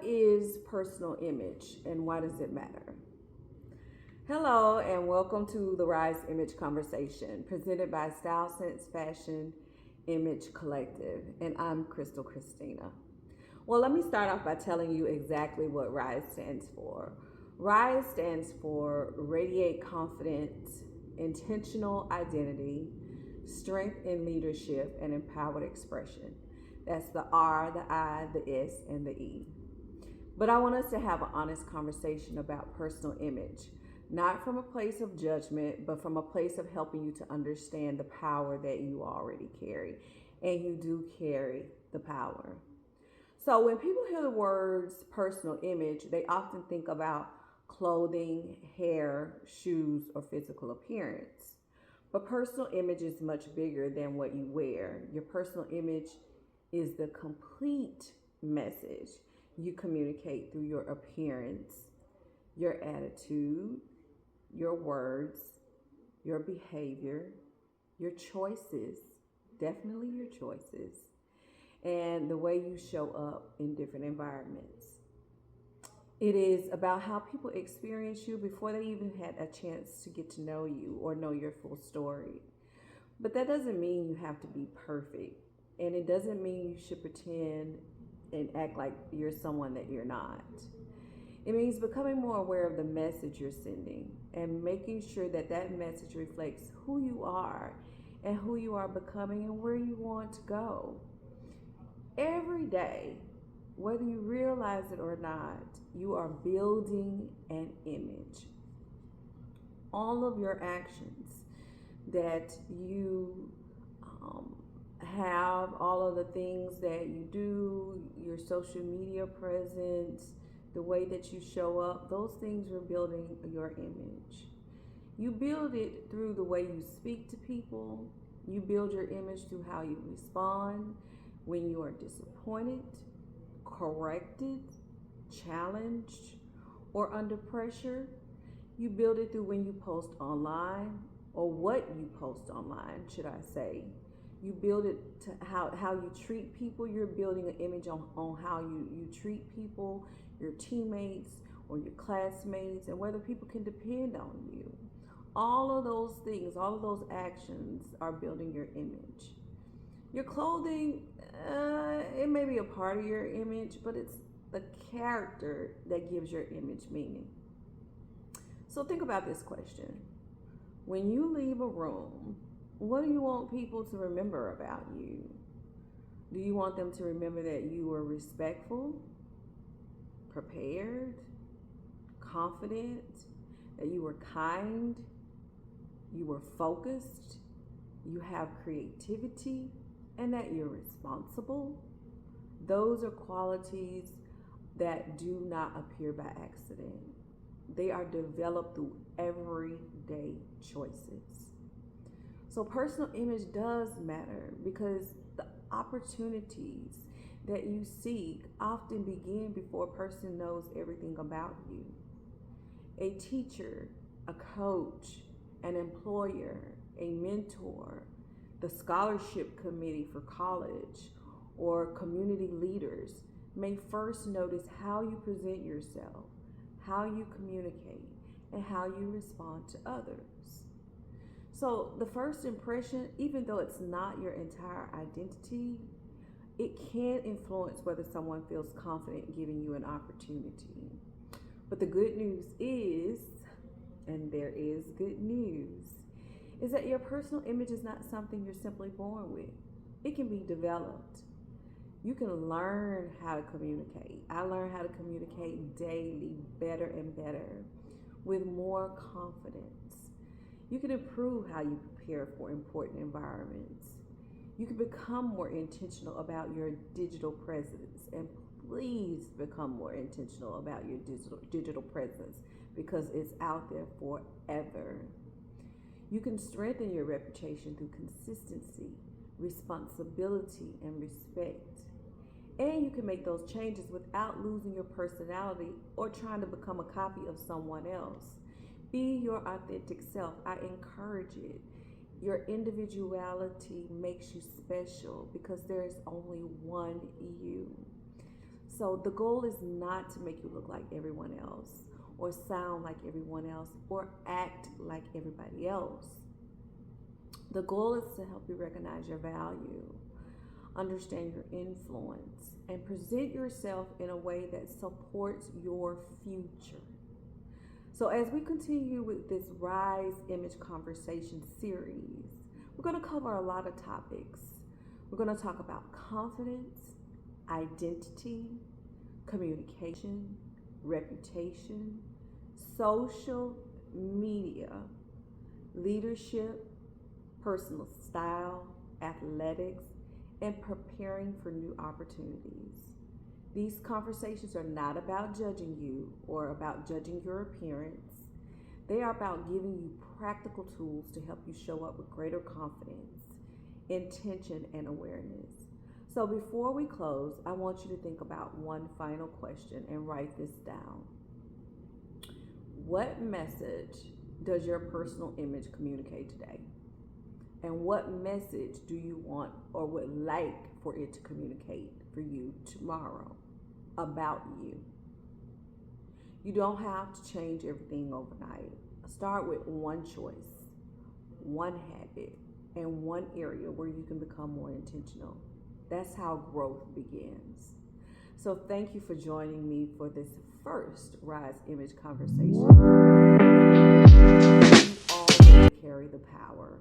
is personal image and why does it matter? Hello, and welcome to the Rise Image Conversation presented by Style Sense Fashion Image Collective. And I'm Crystal Christina. Well, let me start off by telling you exactly what RISE stands for. RISE stands for Radiate Confidence, Intentional Identity, Strength in Leadership, and Empowered Expression. That's the R, the I, the S, and the E. But I want us to have an honest conversation about personal image, not from a place of judgment, but from a place of helping you to understand the power that you already carry. And you do carry the power. So when people hear the words personal image, they often think about clothing, hair, shoes, or physical appearance. But personal image is much bigger than what you wear. Your personal image is the complete message you communicate through your appearance, your attitude, your words, your behavior, your choices, definitely your choices, and the way you show up in different environments. It is about how people experience you before they even had a chance to get to know you or know your full story. But that doesn't mean you have to be perfect. And it doesn't mean you should pretend and act like you're someone that you're not. It means becoming more aware of the message you're sending and making sure that that message reflects who you are and who you are becoming and where you want to go. Every day, whether you realize it or not, you are building an image. All of your actions that you have, all of the things that you do, your social media presence, the way that you show up, those things are building your image. You build it through the way you speak to people. You build your image through how you respond when you are disappointed, corrected, challenged, or under pressure. You build it through when you post online, or what you post online, should I say. You build it to how you treat people. You're building an image on how you treat people, your teammates or your classmates, and whether people can depend on you. All of those things, all of those actions are building your image. Your clothing, it may be a part of your image, but it's the character that gives your image meaning. So think about this question. When you leave a room, what do you want people to remember about you? Do you want them to remember that you were respectful, prepared, confident, that you were kind, you were focused, you have creativity, and that you're responsible? Those are qualities that do not appear by accident. They are developed through everyday choices. So personal image does matter because the opportunities that you seek often begin before a person knows everything about you. A teacher, a coach, an employer, a mentor, the scholarship committee for college, or community leaders may first notice how you present yourself, how you communicate, and how you respond to others. So the first impression, even though it's not your entire identity, it can influence whether someone feels confident giving you an opportunity. But the good news is, and there is good news, is that your personal image is not something you're simply born with. It can be developed. You can learn how to communicate. I learn how to communicate daily, better and better, with more confidence. You can improve how you prepare for important environments. You can become more intentional about your digital presence. And please become more intentional about your digital presence because it's out there forever. You can strengthen your reputation through consistency, responsibility, and respect. And you can make those changes without losing your personality or trying to become a copy of someone else. Be your authentic self. I encourage it. Your individuality makes you special because there is only one you. So the goal is not to make you look like everyone else or sound like everyone else or act like everybody else. The goal is to help you recognize your value, understand your influence, and present yourself in a way that supports your future. So, as we continue with this Rise Image Conversation series, we're going to cover a lot of topics. We're going to talk about confidence, identity, communication, reputation, social media, leadership, personal style, athletics, and preparing for new opportunities. These conversations are not about judging you or about judging your appearance. They are about giving you practical tools to help you show up with greater confidence, intention, and awareness. So before we close, I want you to think about one final question and write this down. What message does your personal image communicate today? And what message do you want or would like for it to communicate for you tomorrow about you? You don't have to change everything overnight. Start with one choice, one habit, and one area where you can become more intentional. That's how growth begins. So thank you for joining me for this first Rise Image Conversation. You already carry the power.